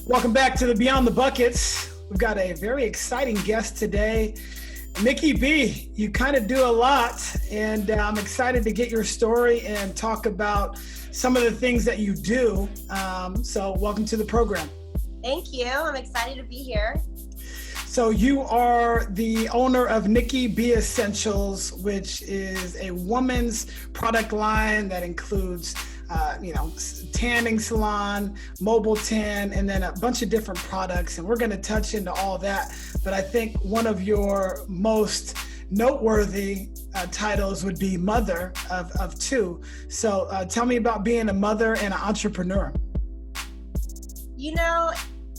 Welcome back to the Beyond the Buckets. We've got a very exciting guest today. Nikki Bee, you kind of do a lot, and I'm excited to get your story and talk about some of the things that you do. So welcome to the program. Thank you. I'm excited to be here. So you are the owner of Nikki Bee Essentials, which is a woman's product line that includes tanning salon, mobile tan, and then a bunch of different products. And we're going to touch into all that. But I think one of your most noteworthy titles would be mother of two. So tell me about being a mother and an entrepreneur.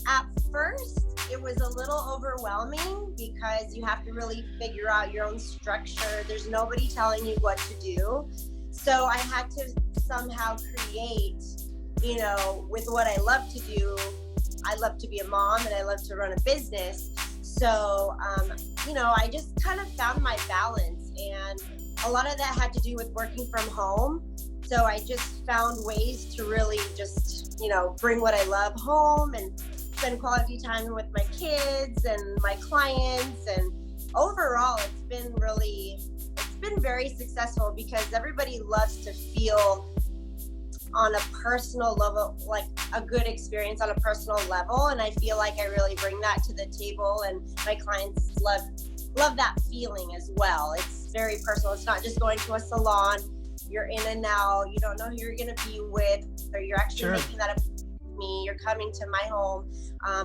At first, it was a little overwhelming because you have to really figure out your own structure. There's nobody telling you what to do. So I had to somehow create, with what I love to do. I love to be a mom and I love to run a business. So, I just kind of found my balance, and a lot of that had to do with working from home. So I just found ways to really just, bring what I love home and spend quality time with my kids and my clients. And overall, it's been very successful because everybody loves to feel on a personal level, like a good experience on a personal level. And I feel like I really bring that to the table, and my clients love that feeling as well. It's very personal. It's not just going to a salon. You're in and out. You don't know who you're going to be with, or you're actually making that appointment with me. You're coming to my home.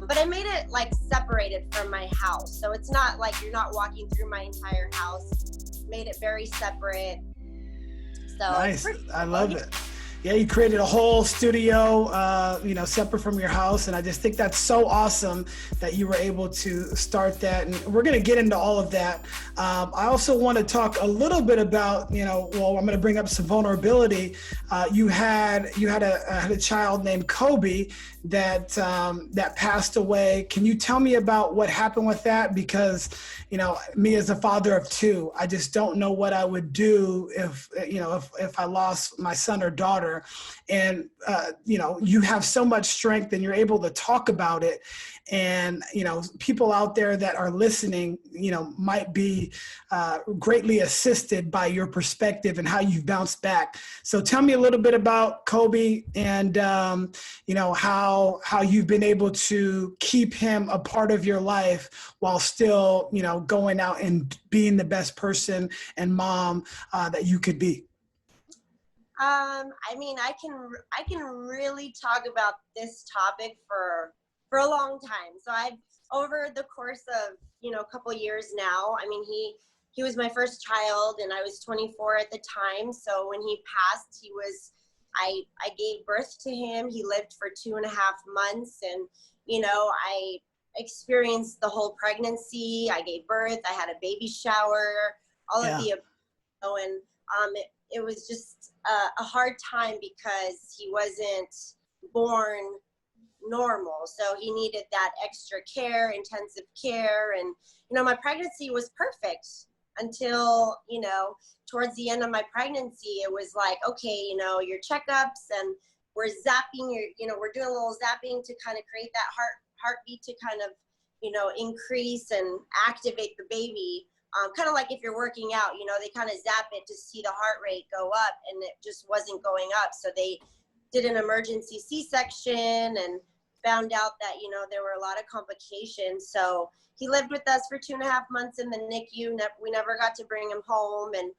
But I made it like separated from my house. So it's not like you're not walking through my entire house. Made it very separate. So nice. I love it. Yeah, you created a whole studio, separate from your house. And I just think that's so awesome that you were able to start that. And we're going to get into all of that. I also want to talk a little bit about, I'm going to bring up some vulnerability. You had a child named Kobe that passed away. Can you tell me about what happened with that? Because, me as a father of two, I just don't know what I would do if I lost my son or daughter. And, you have so much strength and you're able to talk about it. And, people out there that are listening, might be greatly assisted by your perspective and how you've bounced back. So tell me a little bit about Kobe and, how you've been able to keep him a part of your life while still, going out and being the best person and mom that you could be. I can really talk about this topic for a long time. So I've, over the course of, a couple years now, he was my first child and I was 24 at the time. So when he passed, I gave birth to him. He lived for 2.5 months, and, I experienced the whole pregnancy. I gave birth, I had a baby shower, all of the above, and it was just a hard time because he wasn't born normal. So he needed that extra care, intensive care. And, my pregnancy was perfect until, towards the end of my pregnancy, it was like, okay, your checkups, and we're zapping we're doing a little zapping to kind of create that heartbeat to kind of, increase and activate the baby. Kind of like if you're working out, they kind of zap it to see the heart rate go up, and it just wasn't going up. So they did an emergency C-section and found out that, there were a lot of complications. So he lived with us for 2.5 months in the NICU. We never got to bring him home. And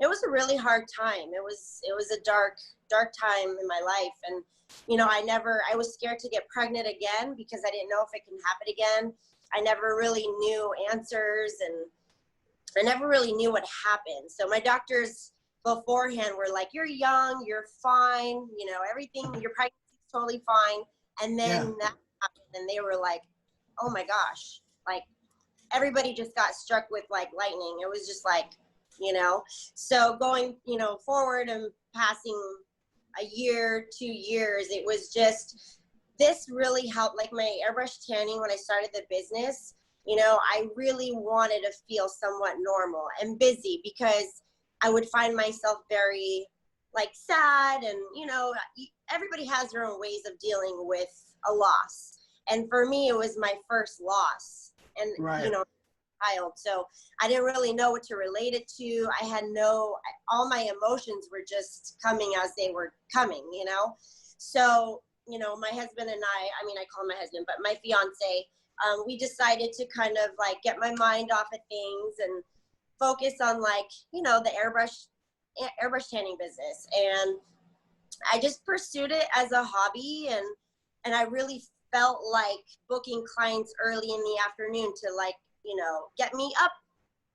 it was a really hard time. It was a dark time in my life. And, I was scared to get pregnant again because I didn't know if it can happen again. I never really knew answers, and I never really knew what happened. So my doctors beforehand were like, you're young, you're fine, everything, your pregnancy is totally fine. And then that happened, and they were like, oh my gosh, like everybody just got struck with like lightning. It was just like, so going, forward and passing a year, 2 years, it was just, this really helped. Like my airbrush tanning, when I started the business, I really wanted to feel somewhat normal and busy because I would find myself very like sad, and everybody has their own ways of dealing with a loss. And for me, it was my first loss, and Right. you know, child. So I didn't really know what to relate it to. I had all my emotions were just coming as they were coming, you know? So, you know, my husband and I mean, I call him my husband, but my fiance, we decided to kind of like get my mind off of things and focus on, like, you know, the airbrush tanning business. And I just pursued it as a hobby, and I really felt like booking clients early in the afternoon to, like, you know, get me up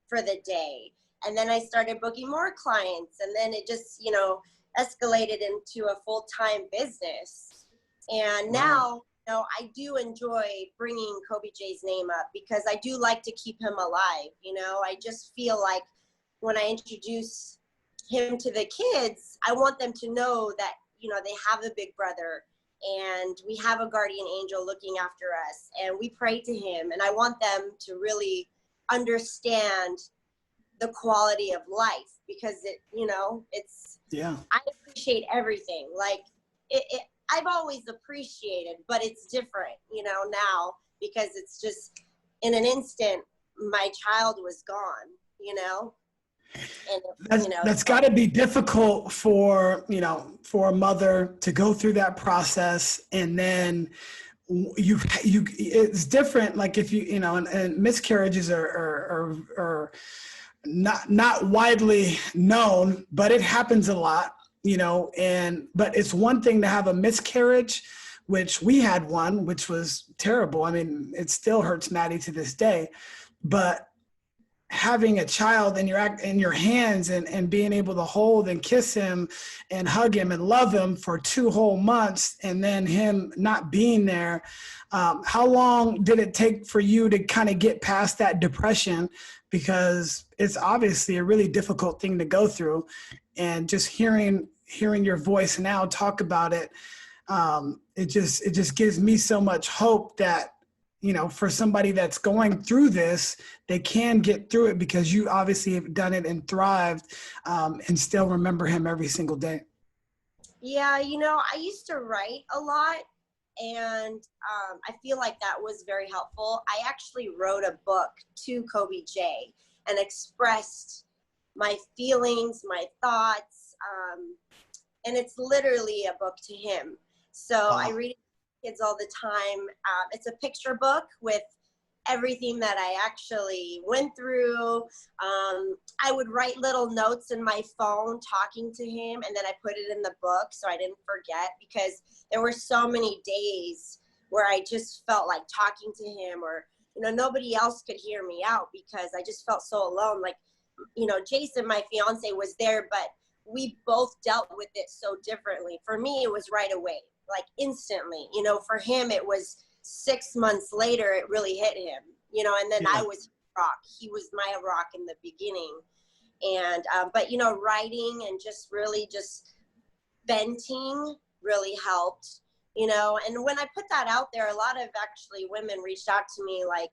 for the day. And then I started booking more clients, and then it just, you know, escalated into a full-time business. And now, you know, I do enjoy bringing Kobe J's name up because I do like to keep him alive. You know, I just feel like when I introduce him to the kids, I want them to know that, you know, they have a big brother, and we have a guardian angel looking after us, and we pray to him. And I want them to really understand the quality of life, because it, you know, it's, Yeah. I appreciate everything. Like I've always appreciated, but it's different, you know, now, because it's just in an instant, my child was gone, you know. And you know, That's got to be difficult for, you know, for a mother to go through that process. And then it's different. Like if you know, and miscarriages are not widely known, but it happens a lot, you know. But it's one thing to have a miscarriage, which we had one, which was terrible. I mean, it still hurts Maddie to this day, but having a child in your hands, and being able to hold and kiss him and hug him and love him for 2 whole months, and then him not being there. How long did it take for you to kind of get past that depression? Because it's obviously a really difficult thing to go through, and just hearing your voice now talk about it, it just gives me so much hope that, you know, for somebody that's going through this, they can get through it, because you obviously have done it and thrived, and still remember him every single day. Yeah, you know, I used to write a lot, and I feel like that was very helpful. I actually wrote a book to Kobe J and expressed my feelings, my thoughts, and it's literally a book to him. So I read it to kids all the time. It's a picture book with everything that I actually went through. I would write little notes in my phone talking to him, and then I put it in the book so I didn't forget, because there were so many days where I just felt like talking to him, or, you know, nobody else could hear me out because I just felt so alone. Like, you know, Jason, my fiance, was there, but we both dealt with it so differently. For me, it was right away, like instantly. You know, for him, it was 6 months later, it really hit him, you know. And then I was rock. He was my rock in the beginning. And, but, you know, writing and just really just venting really helped, you know. And when I put that out there, a lot of actually women reached out to me like,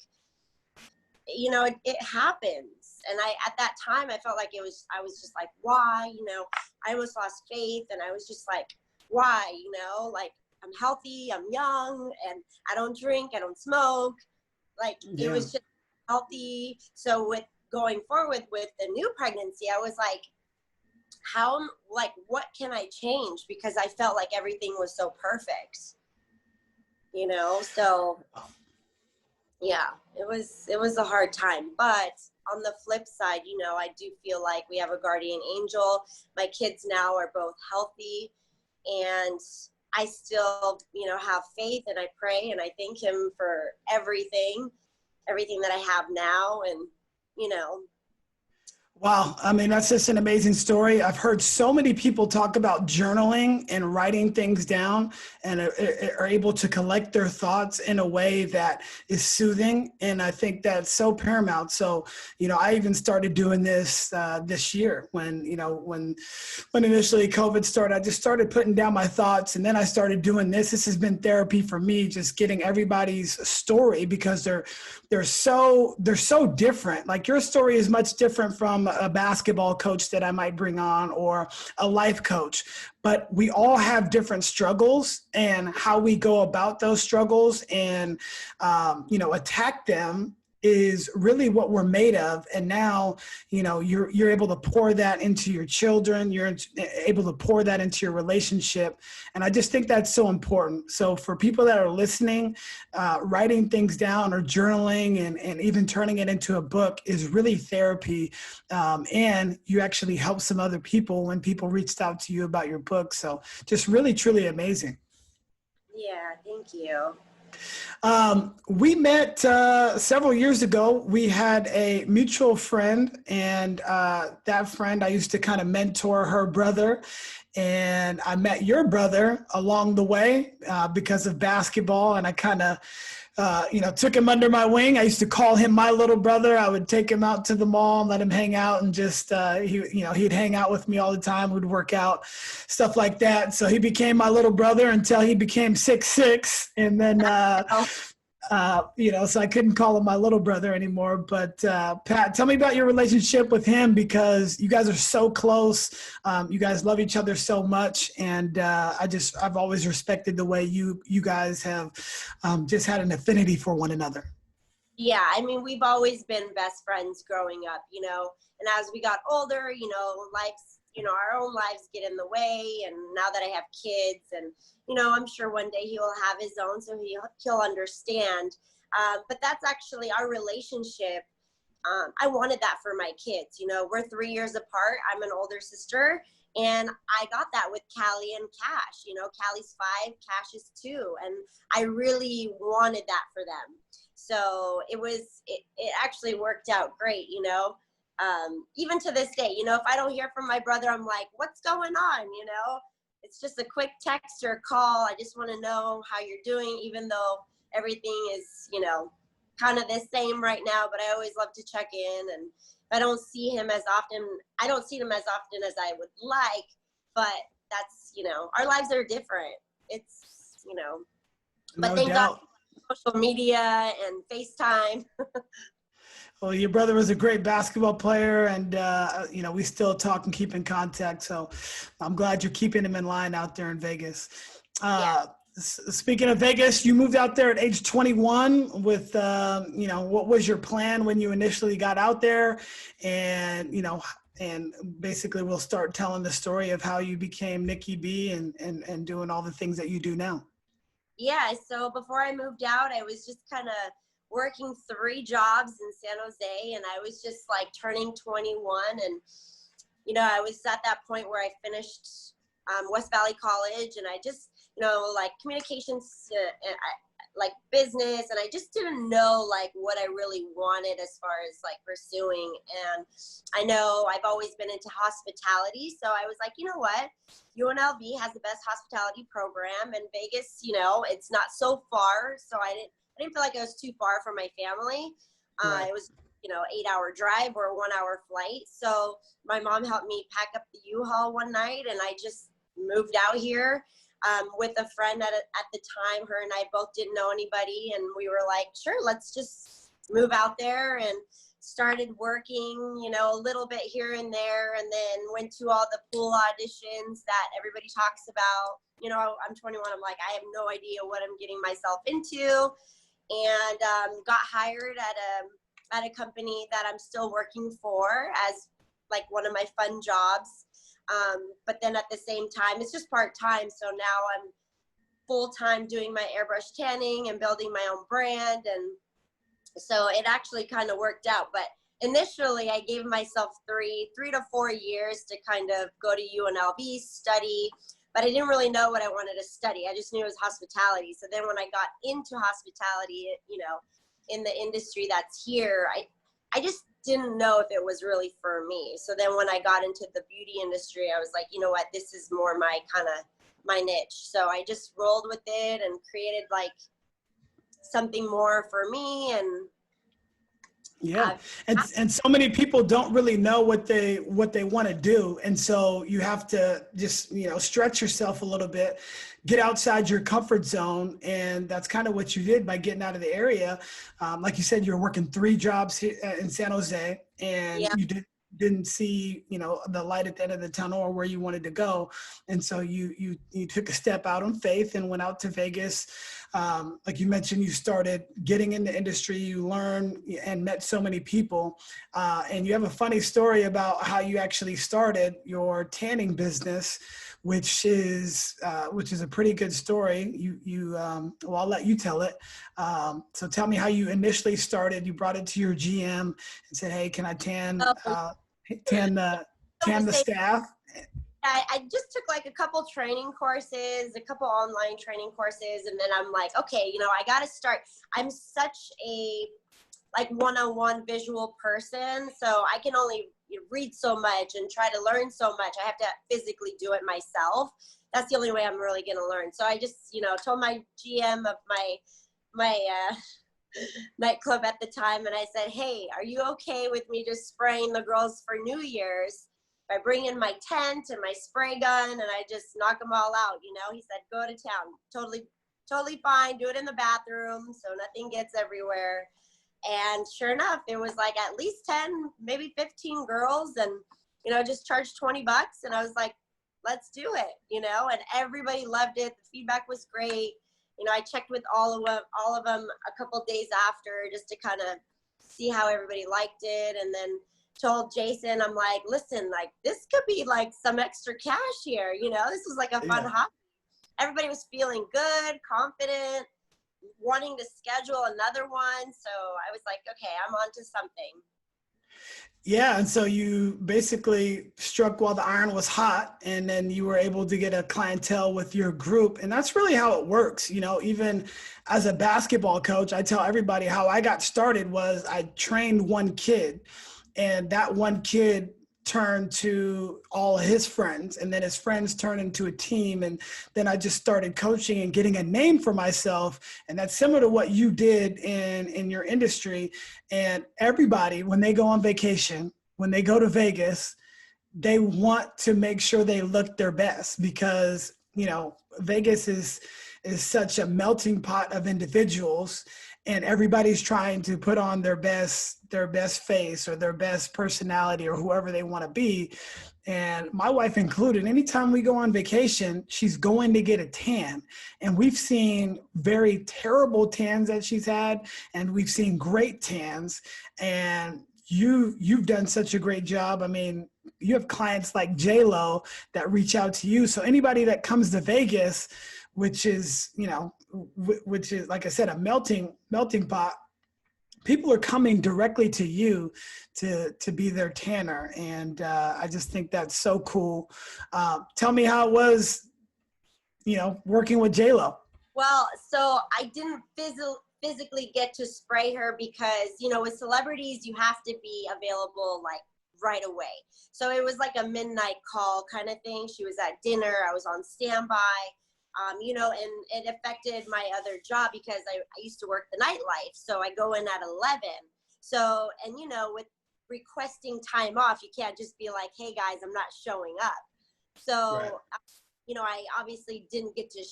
you know, it happens. And at that time, I felt like I was just like, why, you know, I almost lost faith. And I was just like, why, you know, like, I'm healthy, I'm young, and I don't drink, I don't smoke. Like, it was just healthy. So with going forward with the new pregnancy, I was like, what can I change? Because I felt like everything was so perfect, you know? So yeah, it was a hard time. But on the flip side, you know, I do feel like we have a guardian angel. My kids now are both healthy, and I still, you know, have faith, and I pray, and I thank him for everything that I have now. And, you know. Wow. I mean, that's just an amazing story. I've heard so many people talk about journaling and writing things down, and are able to collect their thoughts in a way that is soothing. And I think that's so paramount. So, you know, I even started doing this this year when initially COVID started. I just started putting down my thoughts, and then I started doing this. This has been therapy for me, just getting everybody's story, because they're so different. Like, your story is much different from from a basketball coach that I might bring on or a life coach, but we all have different struggles, and how we go about those struggles and, attack them is really what we're made of. And now, you're able to pour that into your children. You're able to pour that into your relationship. And I just think that's so important. So for people that are listening, writing things down or journaling and even turning it into a book is really therapy. And you actually help some other people when people reached out to you about your book. So just really, truly amazing. Yeah, thank you. We met several years ago. We had a mutual friend, and that friend, I used to kind of mentor her brother. And I met your brother along the way because of basketball, and I kind of took him under my wing. I used to call him my little brother. I would take him out to the mall and let him hang out, and just he'd hang out with me all the time. We'd work out, stuff like that. So he became my little brother until he became 6'6", and then so I couldn't call him my little brother anymore. But Pat, tell me about your relationship with him, because you guys are so close. You guys love each other so much, and I've always respected the way you guys have just had an affinity for one another. Yeah, I mean, we've always been best friends growing up, and as we got older, life's, our own lives get in the way. And now that I have kids, and, I'm sure one day he will have his own, so he'll understand. But that's actually our relationship. I wanted that for my kids. We're 3 years apart. I'm an older sister, and I got that with Callie and Cash. Callie's 5, Cash is 2, and I really wanted that for them. So it actually worked out great, even to this day, if I don't hear from my brother, I'm like, what's going on? It's just a quick text or call. I just want to know how you're doing, even though everything is, kind of the same right now, but I always love to check in. And I don't see him as often. I don't see him as often as I would like, but that's, our lives are different. It's, but No thank doubt. God, social media and FaceTime. Well, your brother was a great basketball player, and we still talk and keep in contact. So I'm glad you're keeping him in line out there in Vegas. Yeah. Speaking of Vegas, you moved out there at age 21 with, what was your plan when you initially got out there? And, and basically we'll start telling the story of how you became Nikki Bee and doing all the things that you do now. Yeah. So before I moved out, I was just kind of working 3 jobs in San Jose, and I was just like turning 21. And, I was at that point where I finished West Valley College, and I just, like communications, like business, and I just didn't know like what I really wanted as far as like pursuing. And I know I've always been into hospitality, so I was like, you know what, UNLV has the best hospitality program, and Vegas, it's not so far, so I didn't feel like it was too far from my family. Right. It was 8-hour drive or a 1-hour flight. So my mom helped me pack up the U-Haul one night, and I just moved out here with a friend at the time. Her and I both didn't know anybody, and we were like, sure, let's just move out there, and started working, a little bit here and there, and then went to all the pool auditions that everybody talks about. I'm 21. I'm like, I have no idea what I'm getting myself into, and got hired at a company that I'm still working for as like one of my fun jobs. But then at the same time, it's just part-time. So now I'm full-time doing my airbrush tanning and building my own brand. And so it actually kind of worked out. But initially I gave myself three to 4 years to kind of go to UNLV, study, but I didn't really know what I wanted to study. I just knew it was hospitality. So then when I got into hospitality, in the industry that's here, I just didn't know if it was really for me. So then when I got into the beauty industry, I was like, you know what, this is more my niche. So I just rolled with it and created like something more for me. And yeah, and so many people don't really know what they want to do, and so you have to just stretch yourself a little bit, get outside your comfort zone, and that's kind of what you did by getting out of the area. Like you said, you're working 3 jobs here in San Jose, and yeah. you didn't see, the light at the end of the tunnel or where you wanted to go. And so you took a step out on faith and went out to Vegas. Like you mentioned, you started getting in the industry, you learned and met so many people. And you have a funny story about how you actually started your tanning business, which is a pretty good story. Well, I'll let you tell it. So tell me how you initially started. You brought it to your GM and said, "Hey, can I tan the staff?" I just took like a couple training courses, a couple online training courses, and then I'm like, okay, I got to start. I'm such a like one-on-one visual person, so I can only read so much and try to learn so much. I have to physically do it myself. That's the only way I'm really going to learn. So I just, told my GM of my nightclub at the time, and I said, hey, are you okay with me just spraying the girls for New Year's? I bring in my tent and my spray gun and I just knock them all out, He said, go to town. Totally fine. Do it in the bathroom so nothing gets everywhere. And sure enough, it was like at least 10, maybe 15 girls, and, just charged $20. And I was like, let's do it, and everybody loved it. The feedback was great. I checked with all of them a couple days after just to kind of see how everybody liked it. And then told Jason, I'm like, listen, like this could be like some extra cash here. This was like a fun hobby. Everybody was feeling good, confident, wanting to schedule another one. So I was like, okay, I'm on to something. Yeah. And so you basically struck while the iron was hot, and then you were able to get a clientele with your group. And that's really how it works. Even as a basketball coach, I tell everybody how I got started was I trained one kid, and that one kid turned to all his friends, and then his friends turned into a team. And then I just started coaching and getting a name for myself. And that's similar to what you did in your industry. And everybody, when they go on vacation, when they go to Vegas, they want to make sure they look their best because, Vegas is such a melting pot of individuals, and everybody's trying to put on their best face or their best personality or whoever they want to be. And my wife included, anytime we go on vacation, she's going to get a tan. And we've seen very terrible tans that she's had, and we've seen great tans. And you've done such a great job. I mean, you have clients like J-Lo that reach out to you. So anybody that comes to Vegas, which is, like I said, a melting pot, people are coming directly to you to be their tanner. And I just think that's so cool. Tell me how it was, working with J-Lo. Well, so I didn't physically get to spray her because, with celebrities, you have to be available like right away. So it was like a midnight call kind of thing. She was at dinner. I was on standby. And it affected my other job because I used to work the nightlife. So I go in at 11. So, and, with requesting time off, you can't just be like, hey guys, I'm not showing up. So, right. I obviously didn't get to,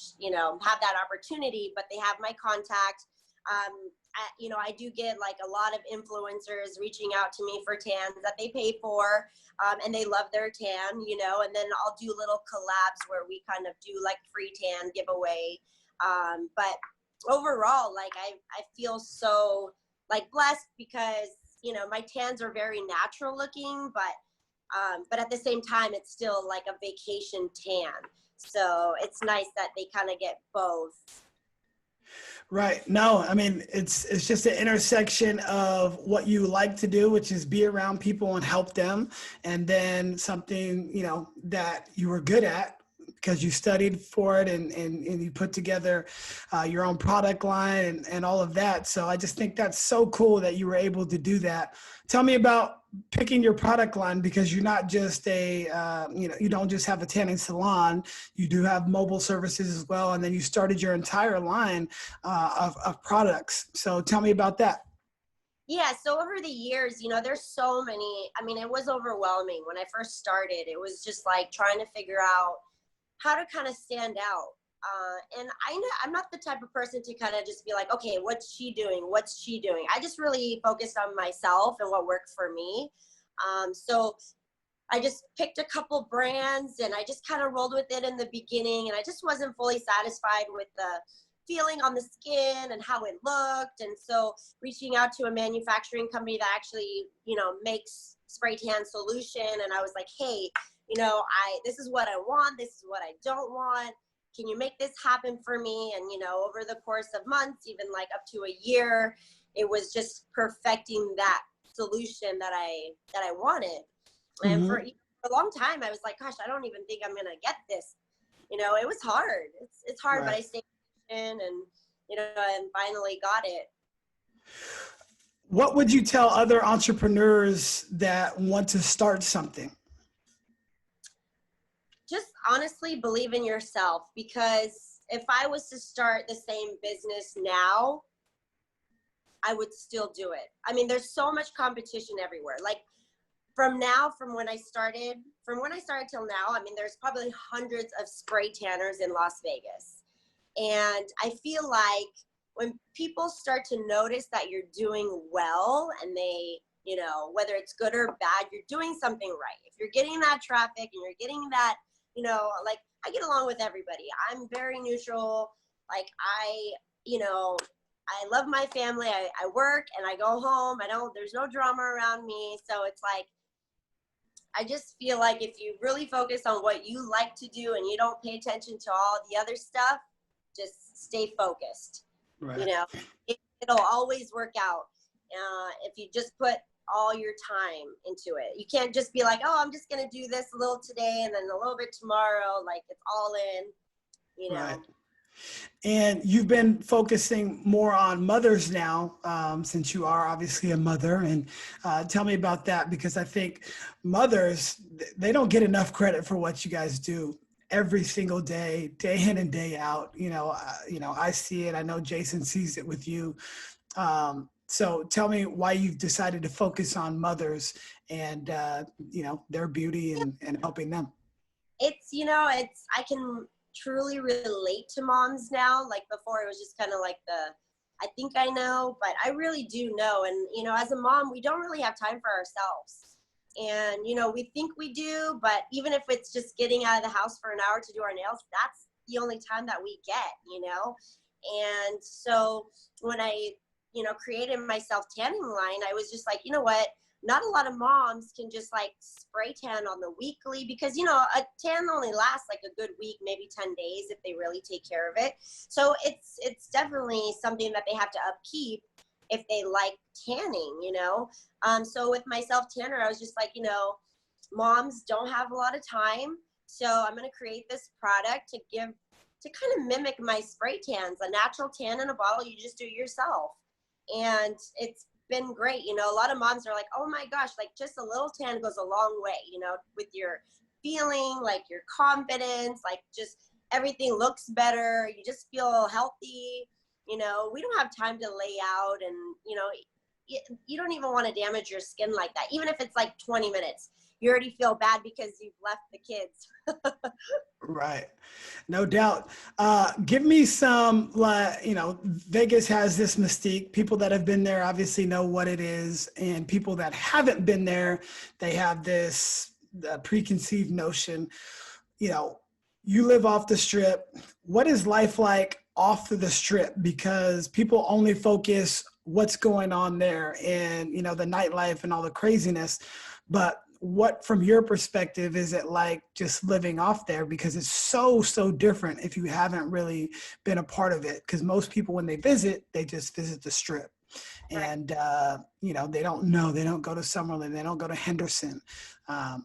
have that opportunity, but they have my contact. I do get like a lot of influencers reaching out to me for tans that they pay for, and they love their tan, and then I'll do little collabs where we kind of do like free tan giveaway. But overall, like I feel so like blessed because, my tans are very natural looking, but at the same time, it's still like a vacation tan. So it's nice that they kind of get both. Right. No, I mean, it's just an intersection of what you like to do, which is be around people and help them. And then something, that you were good at because you studied for it and you put together your own product line and all of that. So I just think that's so cool that you were able to do that. Tell me about picking your product line, because you're not just you don't just have a tanning salon, you do have mobile services as well. And then you started your entire line of products. So tell me about that. Yeah, so over the years, there's so many. I mean, it was overwhelming when I first started. It was just like trying to figure out how to kind of stand out. And I'm not the type of person to kind of just be like, okay, what's she doing? I just really focused on myself and what worked for me. So I just picked a couple brands and I just kind of rolled with it in the beginning. And I just wasn't fully satisfied with the feeling on the skin and how it looked. And so reaching out to a manufacturing company that actually, makes spray tan solution. And I was like, hey, this is what I want. This is what I don't want. Can you make this happen for me? And, over the course of months, even like up to a year, it was just perfecting that solution that I wanted. And for a long time, I was like, gosh, I don't even think I'm going to get this. It was hard. It's hard, Right. but I stayed in and, and finally got it. What would you tell other entrepreneurs that want to start something? Just honestly believe in yourself, because if I was to start the same business now, I would still do it. I mean, there's so much competition everywhere. Like from when I started till now, I mean, there's probably hundreds of spray tanners in Las Vegas. And I feel like when people start to notice that you're doing well and they, whether it's good or bad, you're doing something right. If you're getting that traffic and you're getting that, like I get along with everybody. I'm very neutral. Like I love my family. I work and I go home. There's no drama around me. So it's like, I just feel like if you really focus on what you like to do and you don't pay attention to all the other stuff, just stay focused. Right. It'll always work out if you just put all your time into it. You can't just be like, oh, I'm just going to do this a little today and then a little bit tomorrow. Like it's all in, Right. And you've been focusing more on mothers now, since you are obviously a mother. And tell me about that, because I think mothers, they don't get enough credit for what you guys do every single day, day in and day out. I see it. I know Jason sees it with you. So tell me why you've decided to focus on mothers and, their beauty and helping them. I can truly relate to moms now. Like before, it was just kind of like I think I know, but I really do know. And, as a mom, we don't really have time for ourselves. And, we think we do, but even if it's just getting out of the house for an hour to do our nails, that's the only time that we get. And so when I, created my self-tanning line, I was just like, you know what? Not a lot of moms can just like spray tan on the weekly, because, a tan only lasts like a good week, maybe 10 days if they really take care of it. So it's definitely something that they have to upkeep if they like tanning, So with my self-tanner, I was just like, moms don't have a lot of time. So I'm going to create this product to kind of mimic my spray tans, a natural tan in a bottle. You just do it yourself. And it's been great. A lot of moms are like, oh my gosh, like just a little tan goes a long way, with your feeling, like your confidence, like just everything looks better. You just feel healthy. We don't have time to lay out and, you don't even want to damage your skin like that. Even if it's like 20 minutes, you already feel bad because you've left the kids. Right. No doubt. Give me some, Vegas has this mystique. People that have been there obviously know what it is. And people that haven't been there, they have this preconceived notion. You live off the Strip. What is life like off of the Strip? Because people only focus what's going on there and, the nightlife and all the craziness. But what, from your perspective, is it like just living off there? Because it's so different if you haven't really been a part of it. Because most people, when they visit, they just visit the Strip. And, they don't know, they don't go to Summerlin, they don't go to Henderson.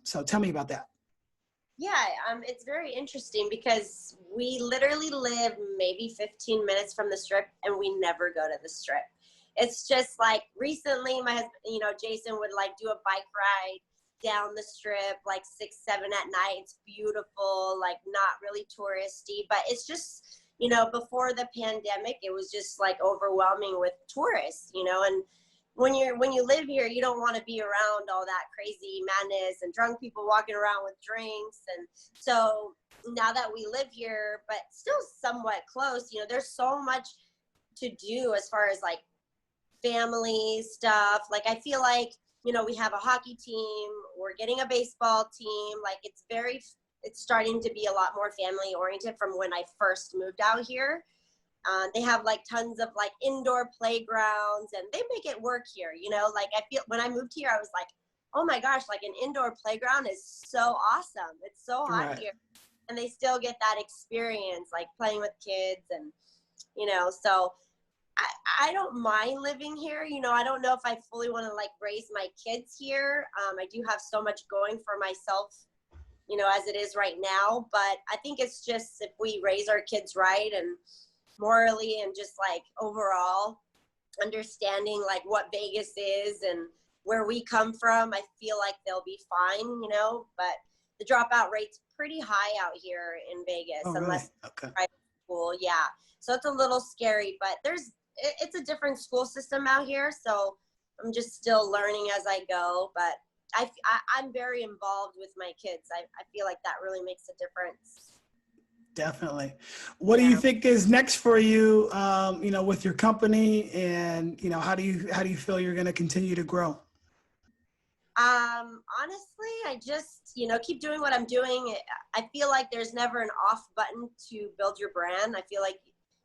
So tell me about that. Yeah, it's very interesting because we literally live maybe 15 minutes from the Strip and we never go to the Strip. It's just like recently my husband, Jason would like do a bike ride down the Strip, like 6, 7 at night. It's beautiful, like not really touristy, but it's just, before the pandemic, it was just like overwhelming with tourists, and when you live here, you don't want to be around all that crazy madness and drunk people walking around with drinks. And so now that we live here, but still somewhat close, there's so much to do as far as like family stuff. Like I feel like we have a hockey team, we're getting a baseball team. Like it's starting to be a lot more family oriented from when I first moved out here. They have like tons of like indoor playgrounds and they make it work here, like I feel when I moved here, I was like, oh my gosh, like an indoor playground is so awesome. It's so hot Right. here. And they still get that experience, like playing with kids and, so I don't mind living here. I don't know if I fully want to like raise my kids here. I do have so much going for myself, as it is right now, but I think it's just if we raise our kids right and morally and just like overall understanding like what Vegas is and where we come from, I feel like they'll be fine, but the dropout rate's pretty high out here in Vegas, Oh, really? unless Okay. private school. Yeah. So it's a little scary, but it's a different school system out here. So I'm just still learning as I go, but I'm very involved with my kids. I feel like that really makes a difference. Definitely. What do you Yeah. think is next for you, with your company, and how do you feel you're going to continue to grow? Honestly, I just, keep doing what I'm doing. I feel like there's never an off button to build your brand. I feel like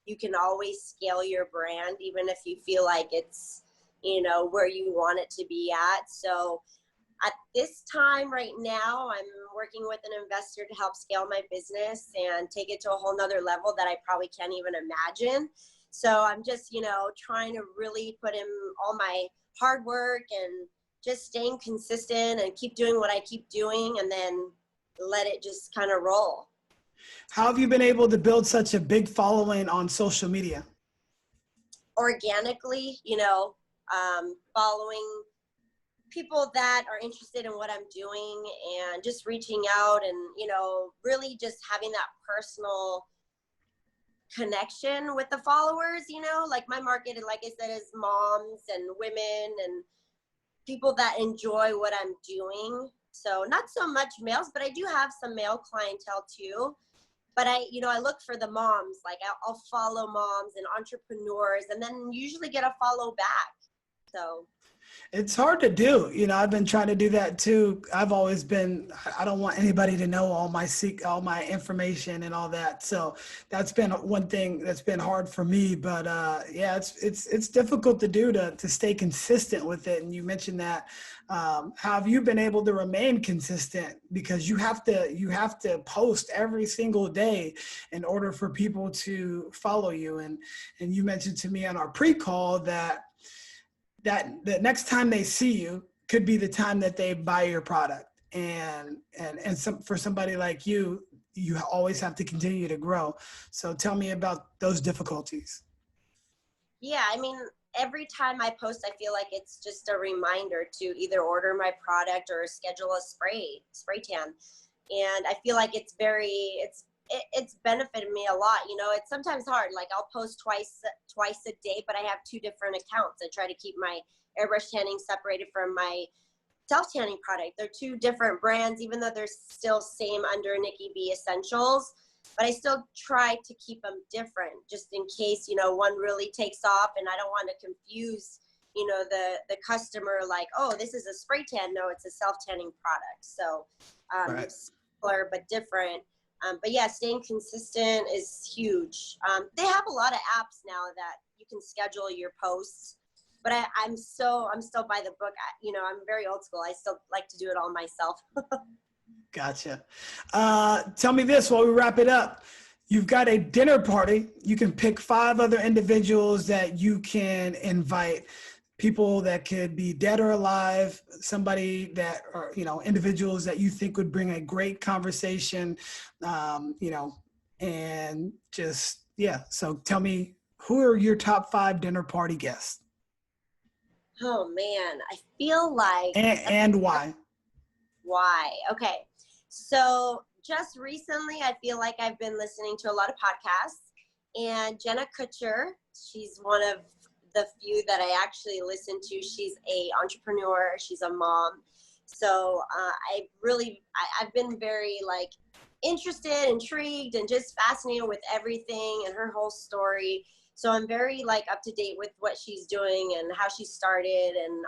you can always scale your brand, even if you feel like it's, where you want it to be at. So at this time right now, I'm working with an investor to help scale my business and take it to a whole nother level that I probably can't even imagine. So I'm just, trying to really put in all my hard work and just staying consistent and keep doing what I keep doing and then let it just kind of roll. How have you been able to build such a big following on social media? Organically, following people that are interested in what I'm doing and just reaching out and, really just having that personal connection with the followers, like my market, like I said, is moms and women and people that enjoy what I'm doing. So not so much males, but I do have some male clientele too. But I look for the moms, like I'll follow moms and entrepreneurs and then usually get a follow back. So It's hard to do. I've been trying to do that too. I don't want anybody to know all my information and all that. So that's been one thing that's been hard for me, but yeah, it's difficult to do to stay consistent with it. And you mentioned that. How have you been able to remain consistent? Because you have to post every single day in order for people to follow you. And you mentioned to me on our pre-call that the next time they see you could be the time that they buy your product. And for somebody like you always have to continue to grow. So tell me about those difficulties. yeah, I mean, every time I post, I feel like it's just a reminder to either order my product or schedule a spray tan. And I feel like it's benefited me a lot. It's sometimes hard. Like I'll post twice a day, but I have two different accounts. I try to keep my airbrush tanning separated from my self tanning product. They're two different brands, even though they're still same under Nikki Bee Essentials. But I still try to keep them different just in case, one really takes off and I don't want to confuse, the customer like, oh, this is a spray tan. No, it's a self tanning product. So Right. similar but different. But yeah, staying consistent is huge. They have a lot of apps now that you can schedule your posts, but I'm still by the book. I'm very old school. I still like to do it all myself. Gotcha. Tell me this while we wrap it up. You've got a dinner party. You can pick 5 other individuals that you can invite, people that could be dead or alive, somebody that are, individuals that you think would bring a great conversation, and just, yeah. So tell me, who are your top 5 dinner party guests, Oh man, I feel like and why? why? Okay. So just recently, I feel like I've been listening to a lot of podcasts, and Jenna Kutcher, she's one of the few that I actually listen to. She's a entrepreneur. She's a mom. So I've been very like interested, intrigued, and just fascinated with everything and her whole story. So I'm very like up to date with what she's doing and how she started and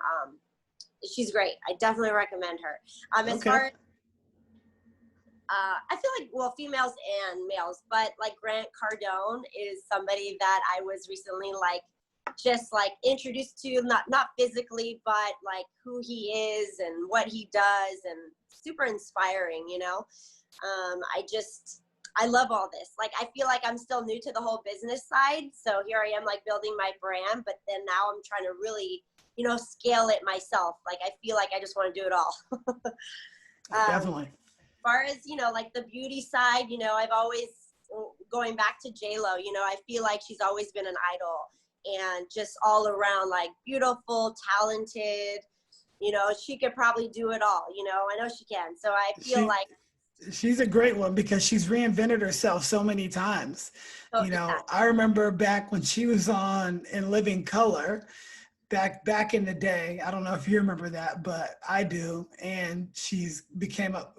she's great. I definitely recommend her. As Okay. far as I feel like, well, females and males, but like Grant Cardone is somebody that I was recently like just like introduced to, not physically, but like who he is and what he does, and super inspiring, you know. I love all this. Like, I feel like I'm still new to the whole business side, so here I am like building my brand, but then now I'm trying to really, you know, scale it myself. Like, I feel like I just want to do it all. Definitely. As far as, you know, like the beauty side, you know, I've always, going back to J-Lo, you know, I feel like she's always been an idol, and just all around like beautiful, talented, you know, she could probably do it all, you know, I know she can. So I feel like She's a great one because she's reinvented herself so many times. so, You yeah. know, I remember back when she was on In Living Color, back in the day. I don't know if you remember that, but I do. And she came up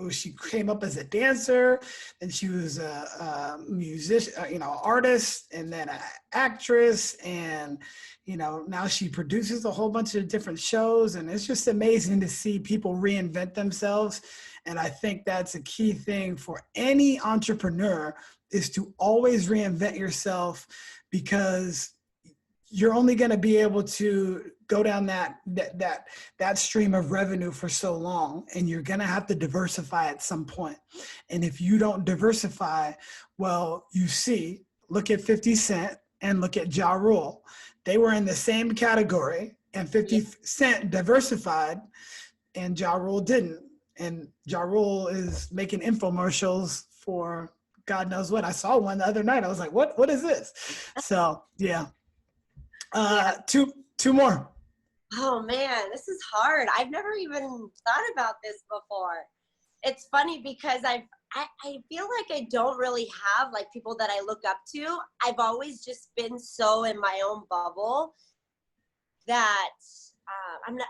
as a dancer, and she was a musician, you know, artist, and then an actress, and you know, now she produces a whole bunch of different shows, and it's just amazing to see people reinvent themselves. And I think that's a key thing for any entrepreneur, is to always reinvent yourself, because you're only going to be able to go down that stream of revenue for so long, and you're going to have to diversify at some point. And if you don't diversify, well, look at 50 Cent and look at Ja Rule. They were in the same category, and 50 Cent diversified and Ja Rule didn't. And Ja Rule is making infomercials for God knows what. I saw one the other night. I was like, what is this? So yeah. Two more. Oh man, this is hard. I've never even thought about this before. It's funny because I feel like I don't really have like people that I look up to. I've always just been so in my own bubble that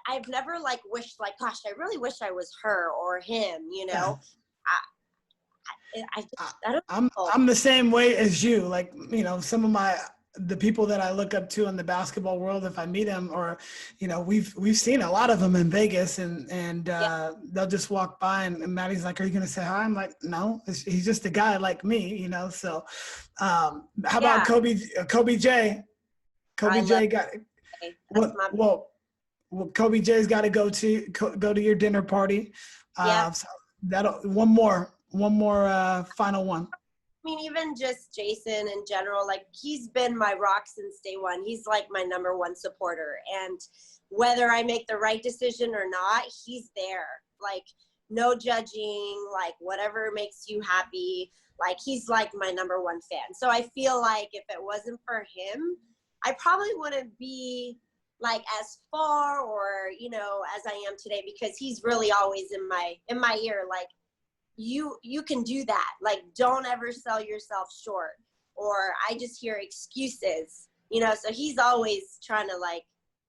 I've never like wished like, gosh, I really wish I was her or him, you know. I'm the same way as you. Like, you know, the people that I look up to in the basketball world, if I meet them, or, you know, we've seen a lot of them in Vegas, and they'll just walk by, and Maddie's like, "Are you going to say hi?" I'm like, "No, he's just a guy like me," you know. So, how about Kobe J? Kobe J got Kobe J's got to go to your dinner party. So one more final one. I mean, even just Jason in general, like he's been my rock since day one. He's like my number one supporter. And whether I make the right decision or not, he's there. Like no judging, like whatever makes you happy. Like he's like my number one fan. So I feel like if it wasn't for him, I probably wouldn't be like as far or, you know, as I am today, because he's really always in my ear. Like, you can do that. Like, don't ever sell yourself short. Or I just hear excuses, you know, so he's always trying to like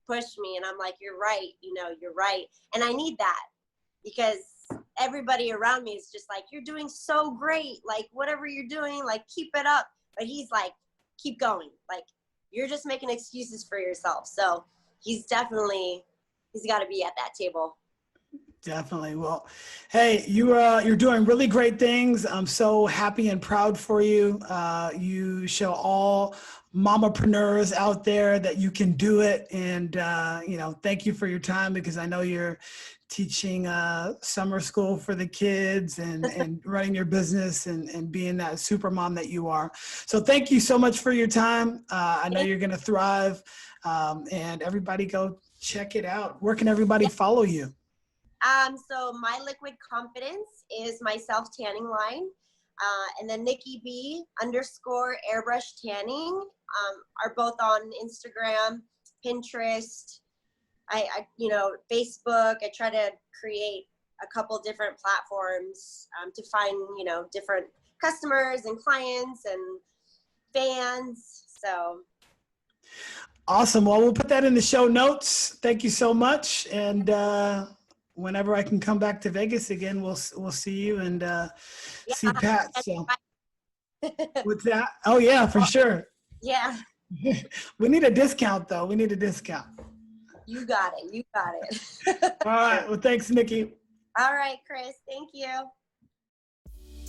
push me, and I'm like, you're right, you know, you're right. And I need that, because everybody around me is just like, you're doing so great, like whatever you're doing, like keep it up. But he's like, keep going, like you're just making excuses for yourself. So he's got to be at that table. Definitely. Well, hey, you're doing really great things. I'm so happy and proud for you. You show all mamapreneurs out there that you can do it. And, you know, thank you for your time, because I know you're teaching summer school for the kids, and running your business, and being that super mom that you are. So thank you so much for your time. I know you're going to thrive, and everybody go check it out. Where can everybody follow you? So My Liquid Confidence is my self-tanning line. And then Nikki Bee _airbrush tanning are both on Instagram, Pinterest, you know, Facebook. I try to create a couple different platforms to find, you know, different customers and clients and fans. So awesome. Well, we'll put that in the show notes. Thank you so much. And whenever I can come back to Vegas again, we'll see you and see Pat. So what's that? Oh yeah, for sure. Yeah. We need a discount though. We need a discount. You got it. You got it. All right. Well, thanks, Nikki. All right, Chris. Thank you.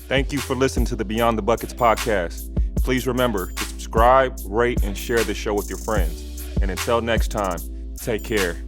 Thank you for listening to the Beyond the Buckets podcast. Please remember to subscribe, rate, and share the show with your friends. And until next time, take care.